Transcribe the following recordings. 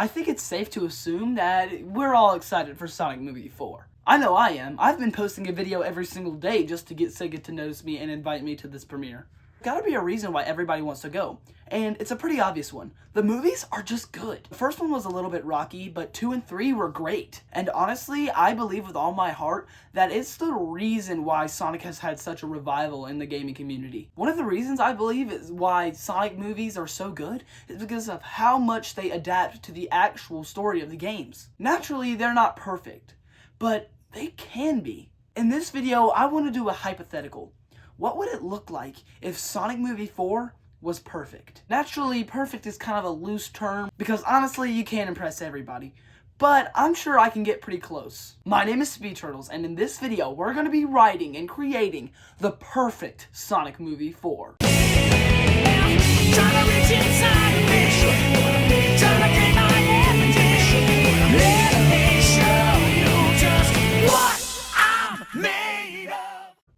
I think it's safe to assume that we're all excited for Sonic Movie 4. I know I am. I've been posting a video every single day just to get Sega to notice me and invite me to this premiere. Gotta be a reason why everybody wants to go, and it's a pretty obvious one. The movies are just good. The first one was a little bit rocky, but 2 and 3 were great. And honestly, I believe with all my heart that it's the reason why Sonic has had such a revival in the gaming community. One of the reasons I believe is why Sonic movies are so good is because of how much they adapt to the actual story of the games. Naturally, they're not perfect, but they can be. In this video, I want to do a hypothetical. What would it look like if Sonic Movie 4 was perfect? Naturally, perfect is kind of a loose term because honestly, you can't impress everybody. But I'm sure I can get pretty close. My name is Speed Turtles, and in this video, we're going to be writing and creating the perfect Sonic Movie 4.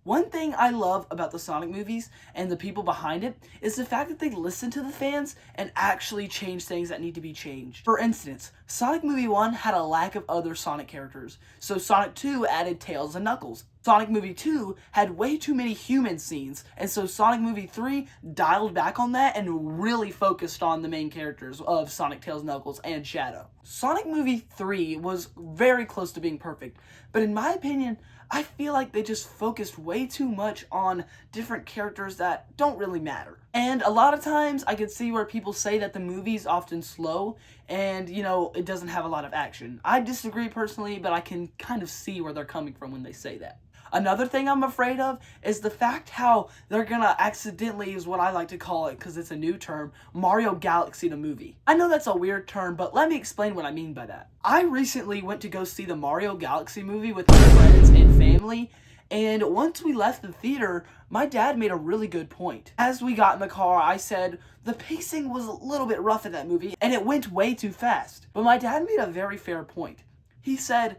One thing I love about the Sonic movies and the people behind it is the fact that they listen to the fans and actually change things that need to be changed. For instance, Sonic Movie 1 had a lack of other Sonic characters, so Sonic 2 added Tails and Knuckles. Sonic Movie 2 had way too many human scenes, and so Sonic Movie 3 dialed back on that and really focused on the main characters of Sonic, Tails, Knuckles, and Shadow. Sonic Movie 3 was very close to being perfect, but in my opinion, I feel like they just focused way too much on different characters that don't really matter. And a lot of times I could see where people say that the movie's often slow and, it doesn't have a lot of action. I disagree personally, but I can kind of see where they're coming from when they say that. Another thing I'm afraid of is the fact how they're gonna accidentally, is what I like to call it because it's a new term, Mario Galaxy the movie. I know that's a weird term, but let me explain what I mean by that. I recently went to go see the Mario Galaxy movie with my friends and family, and once we left the theater, my dad made a really good point. As we got in the car, I said, the pacing was a little bit rough in that movie, and it went way too fast. But my dad made a very fair point. He said,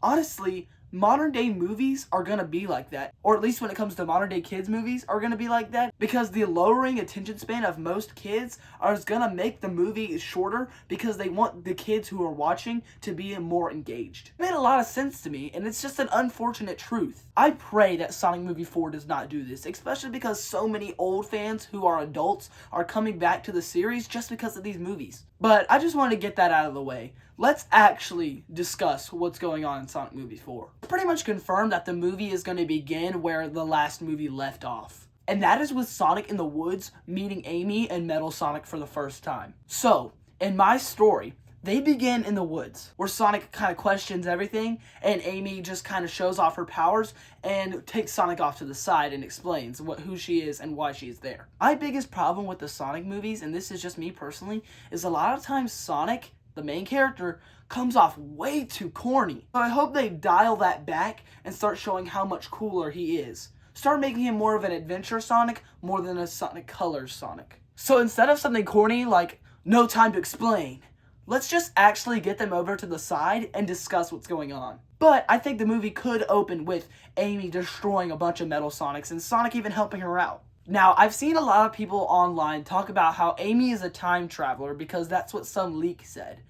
honestly, modern day movies are gonna be like that, or at least when it comes to modern day kids movies are gonna be like that, because the lowering attention span of most kids is gonna make the movie shorter because they want the kids who are watching to be more engaged. It made a lot of sense to me, and it's just an unfortunate truth. I pray that Sonic Movie 4 does not do this, especially because so many old fans who are adults are coming back to the series just because of these movies. But I just wanted to get that out of the way. Let's actually discuss what's going on in Sonic Movie 4. It's pretty much confirmed that the movie is going to begin where the last movie left off. And that is with Sonic in the woods meeting Amy and Metal Sonic for the first time. So, in my story, they begin in the woods, where Sonic kind of questions everything, and Amy just kind of shows off her powers and takes Sonic off to the side and explains who she is and why she is there. My biggest problem with the Sonic movies, and this is just me personally, is a lot of times Sonic, the main character, comes off way too corny. So I hope they dial that back and start showing how much cooler he is. Start making him more of an adventure Sonic more than a Sonic Colors Sonic. So instead of something corny like, no time to explain, let's just actually get them over to the side and discuss what's going on. But I think the movie could open with Amy destroying a bunch of Metal Sonics and Sonic even helping her out. Now, I've seen a lot of people online talk about how Amy is a time traveler because that's what some leak said.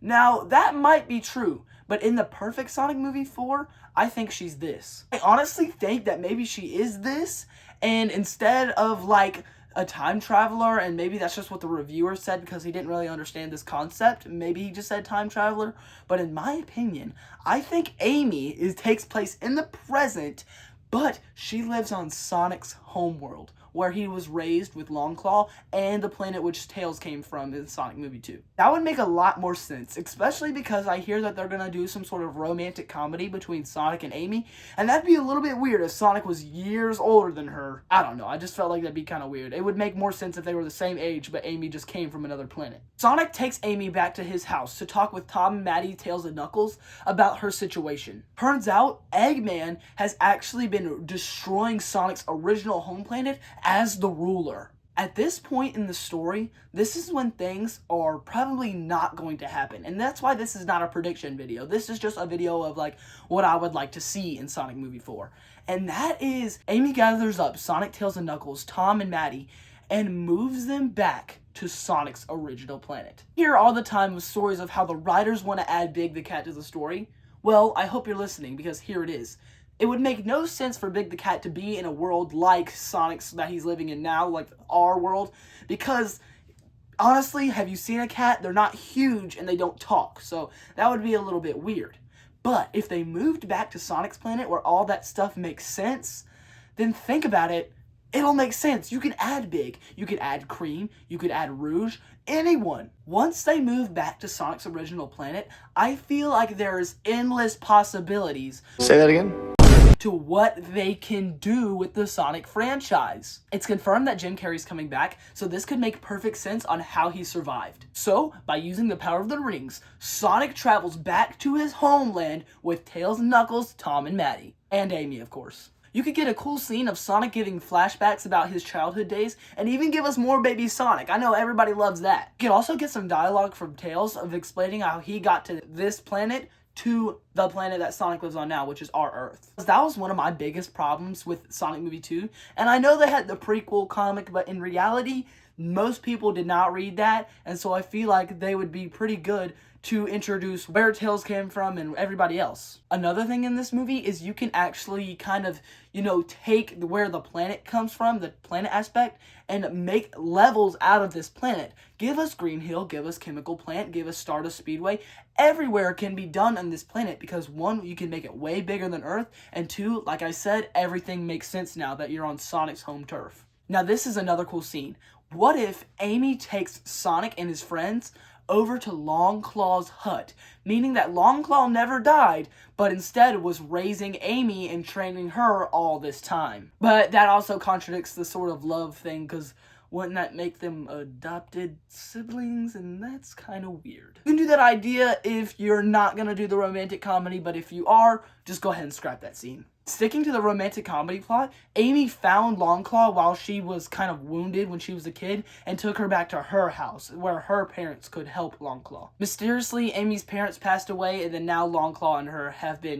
Now, that might be true, but in the perfect Sonic Movie 4, I think she's this. I honestly think that maybe she is this, and instead of like a time traveler, and maybe that's just what the reviewer said because he didn't really understand this concept, maybe he just said time traveler, but in my opinion, I think Amy takes place in the present, but she lives on Sonic's homeworld, where he was raised with Longclaw and the planet which Tails came from in Sonic Movie 2. That would make a lot more sense, especially because I hear that they're gonna do some sort of romantic comedy between Sonic and Amy, and that'd be a little bit weird if Sonic was years older than her. I don't know, I just felt like that'd be kind of weird. It would make more sense if they were the same age, but Amy just came from another planet. Sonic takes Amy back to his house to talk with Tom, Maddie, Tails, and Knuckles about her situation. Turns out, Eggman has actually been destroying Sonic's original home planet as the ruler. At this point in the story, this is when things are probably not going to happen. And that's why this is not a prediction video. This is just a video of like what I would like to see in Sonic Movie 4. And that is Amy gathers up Sonic, Tails, and Knuckles, Tom, and Maddie, and moves them back to Sonic's original planet. I hear all the time with stories of how the writers want to add Big the Cat to the story. Well, I hope you're listening, because here it is. It would make no sense for Big the Cat to be in a world like Sonic's that he's living in now, like our world, because honestly, have you seen a cat? They're not huge and they don't talk, so that would be a little bit weird. But if they moved back to Sonic's planet where all that stuff makes sense, then think about it, it'll make sense. You can add Big, you could add Cream, you could add Rouge, anyone. Once they move back to Sonic's original planet, I feel like there's endless possibilities. Say that again? To what they can do with the Sonic franchise. It's confirmed that Jim Carrey's coming back, so this could make perfect sense on how he survived. So, by using the power of the rings, Sonic travels back to his homeland with Tails and Knuckles, Tom and Maddie. And Amy, of course. You could get a cool scene of Sonic giving flashbacks about his childhood days, and even give us more baby Sonic. I know everybody loves that. You could also get some dialogue from Tails of explaining how he got to this planet to the planet that Sonic lives on now, which is our Earth. That was one of my biggest problems with Sonic Movie 2, and I know they had the prequel comic, but in reality, most people did not read that, and so I feel like they would be pretty good to introduce where Tails came from and everybody else. Another thing in this movie is you can actually kind of, take where the planet comes from, the planet aspect, and make levels out of this planet. Give us Green Hill, give us Chemical Plant, give us Stardust Speedway. Everywhere can be done on this planet because one, you can make it way bigger than Earth, and two, like I said, everything makes sense now that you're on Sonic's home turf. Now this is another cool scene. What if Amy takes Sonic and his friends over to Longclaw's hut, meaning that Longclaw never died, but instead was raising Amy and training her all this time. But that also contradicts the sort of love thing, because wouldn't that make them adopted siblings? And that's kind of weird. You can do that idea if you're not going to do the romantic comedy, but if you are, just go ahead and scrap that scene. Sticking to the romantic comedy plot, Amy found Longclaw while she was kind of wounded when she was a kid and took her back to her house where her parents could help Longclaw. Mysteriously, Amy's parents passed away, and then now Longclaw and her have been,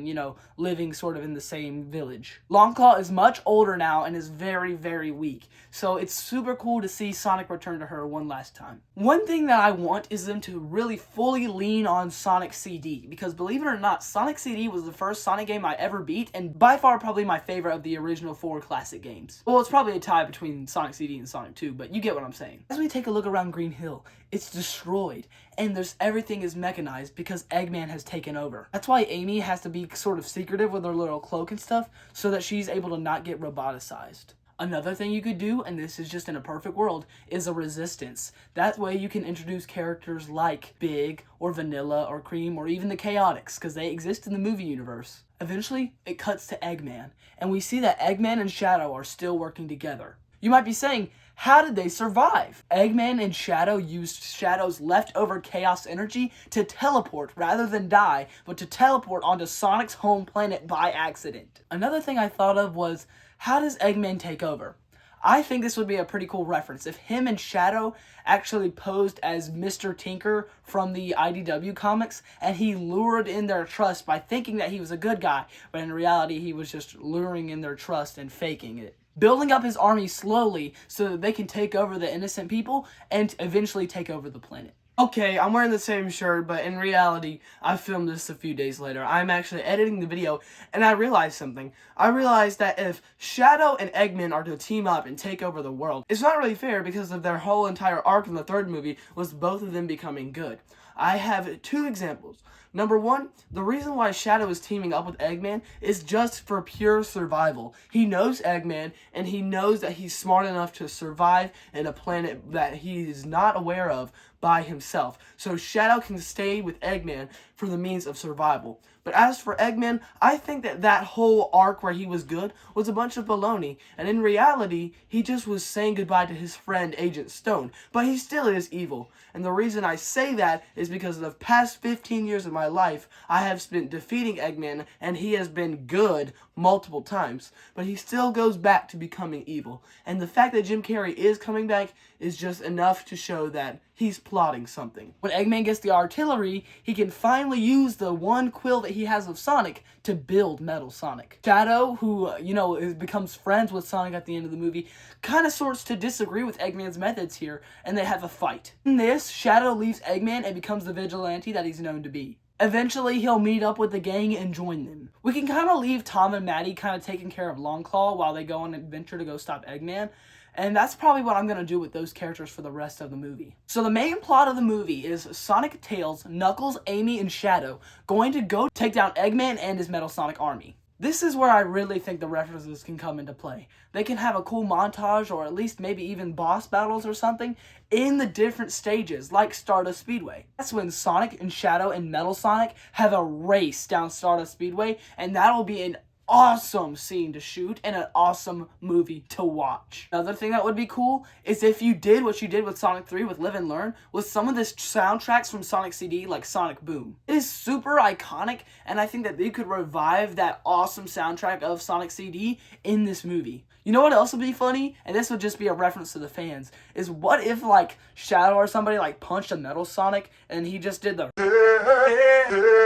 living sort of in the same village. Longclaw is much older now and is very, very weak, so it's super cool to see Sonic return to her one last time. One thing that I want is them to really fully lean on Sonic CD, because believe it or not, Sonic CD was the first Sonic game I ever beat, and by far probably my favorite of the original 4 classic games. Well, it's probably a tie between Sonic CD and Sonic 2, but you get what I'm saying. As we take a look around Green Hill, it's destroyed, and everything is mechanized because Eggman has taken over. That's why Amy has to be sort of secretive with her little cloak and stuff, so that she's able to not get roboticized. Another thing you could do, and this is just in a perfect world, is a resistance. That way you can introduce characters like Big, or Vanilla, or Cream, or even the Chaotix, because they exist in the movie universe. Eventually, it cuts to Eggman, and we see that Eggman and Shadow are still working together. You might be saying, how did they survive? Eggman and Shadow used Shadow's leftover chaos energy to teleport rather than die, but to teleport onto Sonic's home planet by accident. Another thing I thought of was, how does Eggman take over? I think this would be a pretty cool reference if him and Shadow actually posed as Mr. Tinker from the IDW comics, and he lured in their trust by thinking that he was a good guy, but in reality he was just luring in their trust and faking it. Building up his army slowly so that they can take over the innocent people and eventually take over the planet. Okay, I'm wearing the same shirt, but in reality, I filmed this a few days later. I'm actually editing the video, and I realized something. I realized that if Shadow and Eggman are to team up and take over the world, it's not really fair because of their whole entire arc in the third movie was both of them becoming good. I have 2 examples. Number 1, the reason why Shadow is teaming up with Eggman is just for pure survival. He knows Eggman, and he knows that he's smart enough to survive in a planet that he is not aware of by himself. So Shadow can stay with Eggman for the means of survival. But as for Eggman, I think that whole arc where he was good was a bunch of baloney, and in reality, he just was saying goodbye to his friend Agent Stone, but he still is evil. And the reason I say that is because of the past 15 years of my life, I have spent defeating Eggman, and he has been good multiple times, but he still goes back to becoming evil. And the fact that Jim Carrey is coming back is just enough to show that he's plotting something. When Eggman gets the artillery, he can finally use the one quill that he has of Sonic to build Metal Sonic. Shadow, who, becomes friends with Sonic at the end of the movie, kind of sorts to disagree with Eggman's methods here, and they have a fight. In this, Shadow leaves Eggman and becomes the vigilante that he's known to be. Eventually, he'll meet up with the gang and join them. We can kind of leave Tom and Maddie kind of taking care of Longclaw while they go on an adventure to go stop Eggman. And that's probably what I'm going to do with those characters for the rest of the movie. So the main plot of the movie is Sonic, Tails, Knuckles, Amy, and Shadow going to go take down Eggman and his Metal Sonic army. This is where I really think the references can come into play. They can have a cool montage, or at least maybe even boss battles or something, in the different stages, like Stardust Speedway. That's when Sonic and Shadow and Metal Sonic have a race down Stardust Speedway, and that'll be an awesome scene to shoot and an awesome movie to watch. Another thing that would be cool is if you did what you did with Sonic 3 with Live and Learn with some of the soundtracks from Sonic CD, like Sonic Boom. It is super iconic, and I think that they could revive that awesome soundtrack of Sonic CD in this movie. You know what else would be funny? And this would just be a reference to the fans. Is what if like Shadow or somebody like punched a Metal Sonic and he just did the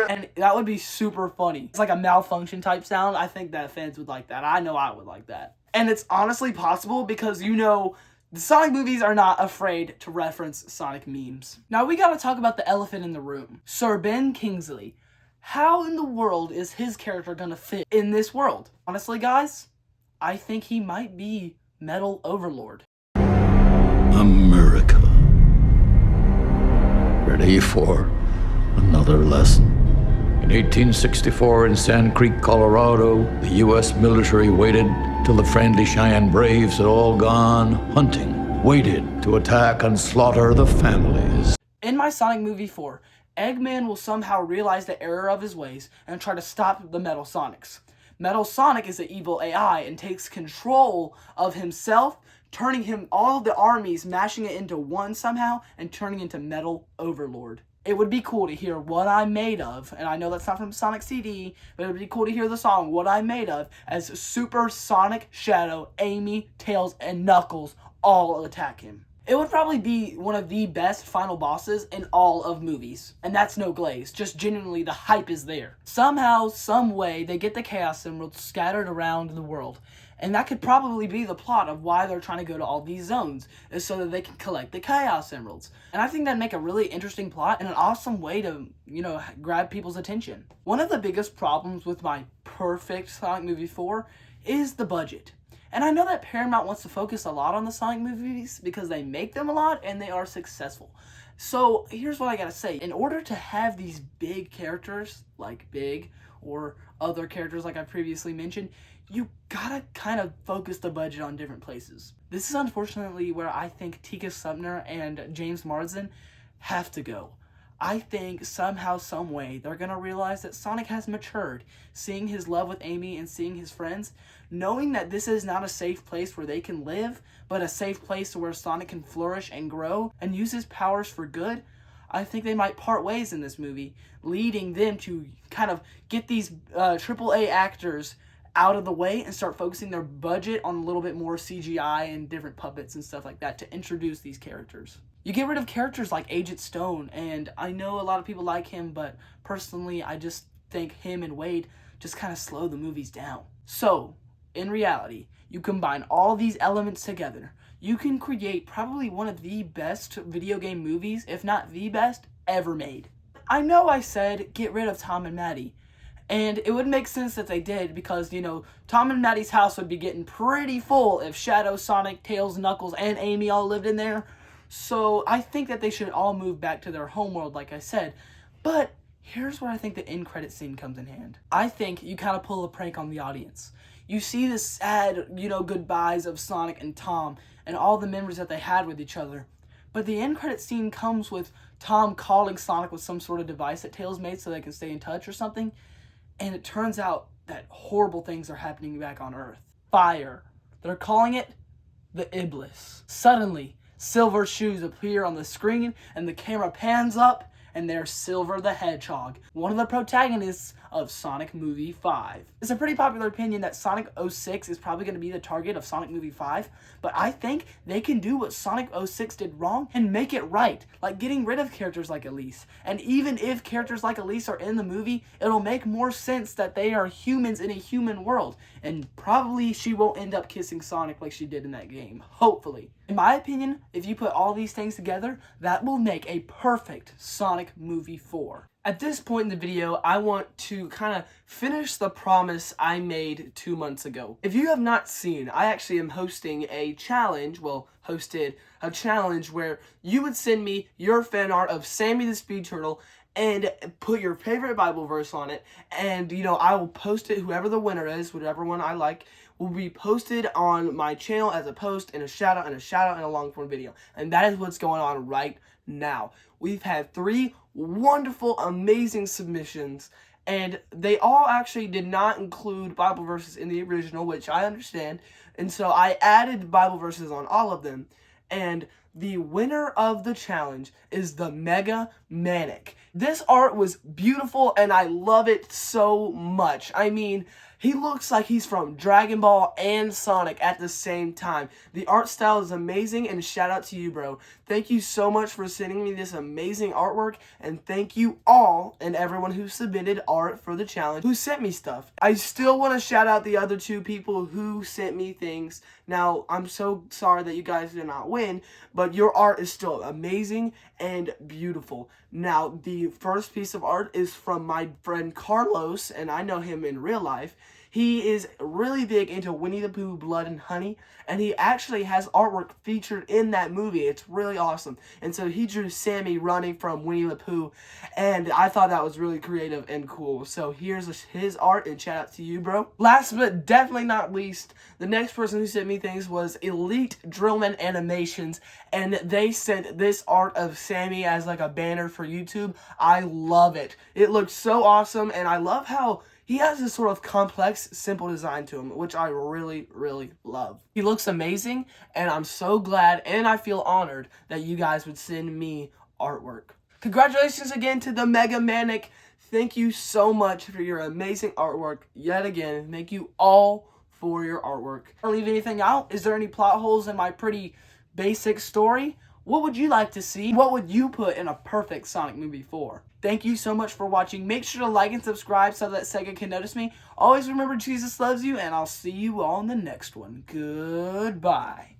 and that would be super funny. It's like a malfunction type sound. I think that fans would like that. I know I would like that. And it's honestly possible because the Sonic movies are not afraid to reference Sonic memes. Now we gotta talk about the elephant in the room. Sir Ben Kingsley. How in the world is his character gonna fit in this world? Honestly, guys, I think he might be Metal Overlord. America. Ready for another lesson. In 1864 in Sand Creek, Colorado, the U.S. military waited till the friendly Cheyenne Braves had all gone hunting, waited to attack and slaughter the families. In my Sonic movie 4, Eggman will somehow realize the error of his ways and try to stop the Metal Sonics. Metal Sonic is an evil AI and takes control of himself, turning all of the armies, mashing it into one somehow, and turning into Metal Overlord. It would be cool to hear What I'm Made Of, and I know that's not from Sonic CD, but it would be cool to hear the song What I'm Made Of as Super Sonic, Shadow, Amy, Tails, and Knuckles all attack him. It would probably be one of the best final bosses in all of movies. And that's no glaze, just genuinely the hype is there. Somehow, some way, they get the Chaos Emeralds scattered around the world. And that could probably be the plot of why they're trying to go to all these zones, is so that they can collect the Chaos Emeralds. And I think that'd make a really interesting plot and an awesome way to, grab people's attention. One of the biggest problems with my perfect Sonic movie 4 is the budget. And I know that Paramount wants to focus a lot on the Sonic movies because they make them a lot and they are successful. So here's what I gotta say. In order to have these big characters, like Big, or other characters like I previously mentioned, you gotta kind of focus the budget on different places. This is unfortunately where I think Tika Sumpter and James Marsden have to go. I think somehow, some way, they're gonna realize that Sonic has matured, seeing his love with Amy and seeing his friends, knowing that this is not a safe place where they can live, but a safe place where Sonic can flourish and grow and use his powers for good. I think they might part ways in this movie, leading them to kind of get these AAA actors out of the way and start focusing their budget on a little bit more CGI and different puppets and stuff like that to introduce these characters. You get rid of characters like Agent Stone, and I know a lot of people like him, but personally, I just think him and Wade just kind of slow the movies down. So, in reality, you combine all these elements together, you can create probably one of the best video game movies, if not the best, ever made. I know I said get rid of Tom and Maddie, and it would make sense that they did because, Tom and Maddie's house would be getting pretty full if Shadow, Sonic, Tails, Knuckles, and Amy all lived in there. So I think that they should all move back to their homeworld, like I said. But here's where I think the end credit scene comes in hand. I think you kind of pull a prank on the audience. You see the sad, goodbyes of Sonic and Tom and all the memories that they had with each other. But the end credit scene comes with Tom calling Sonic with some sort of device that Tails made so they can stay in touch or something. And it turns out that horrible things are happening back on Earth. Fire. They're calling it the Iblis. Suddenly, Silver's shoes appear on the screen and the camera pans up and they're Silver the Hedgehog, one of the protagonists of Sonic Movie 5. It's a pretty popular opinion that Sonic 06 is probably going to be the target of Sonic Movie 5, but I think they can do what Sonic 06 did wrong and make it right, like getting rid of characters like Elise. And even if characters like Elise are in the movie, it'll make more sense that they are humans in a human world, and probably she won't end up kissing Sonic like she did in that game, hopefully. In my opinion, if you put all these things together, that will make a perfect Sonic Movie 4. At this point in the video, I want to kind of finish the promise I made 2 months ago. If you have not seen, I actually am hosting a challenge, hosted a challenge where you would send me your fan art of Sammy the Speed Turtle and put your favorite Bible verse on it, and I will post it. Whoever the winner is, whatever one I like, will be posted on my channel as a post and a shout out and a long form video. And that is what's going on right now. We've had 3 wonderful, amazing submissions, and they all actually did not include Bible verses in the original, which I understand, and so I added Bible verses on all of them, and the winner of the challenge is the Mega Manic. This art was beautiful, and I love it so much. I mean, he looks like he's from Dragon Ball and Sonic at the same time. The art style is amazing, and shout out to you, bro. Thank you so much for sending me this amazing artwork, and thank you all and everyone who submitted art for the challenge who sent me stuff. I still want to shout out the other 2 people who sent me things. Now, I'm so sorry that you guys did not win, but your art is still amazing and beautiful. Now, the first piece of art is from my friend Carlos, and I know him in real life. He is really big into Winnie the Pooh, Blood and Honey, and he actually has artwork featured in that movie. It's really awesome. And so he drew Sammy running from Winnie the Pooh, and I thought that was really creative and cool. So here's his art, and shout out to you, bro. Last but definitely not least, the next person who sent me things was Elite Drillman Animations, and they sent this art of Sammy as like a banner for YouTube. I love it. It looks so awesome, and I love how he has this sort of complex, simple design to him, which I really, really love. He looks amazing, and I'm so glad, and I feel honored that you guys would send me artwork. Congratulations again to the Mega Manic. Thank you so much for your amazing artwork yet again. Thank you all for your artwork. Did I leave anything out? Is there any plot holes in my pretty basic story? What would you like to see? What would you put in a perfect Sonic Movie 4? Thank you so much for watching. Make sure to like and subscribe so that Sega can notice me. Always remember Jesus loves you, and I'll see you all in the next one. Goodbye.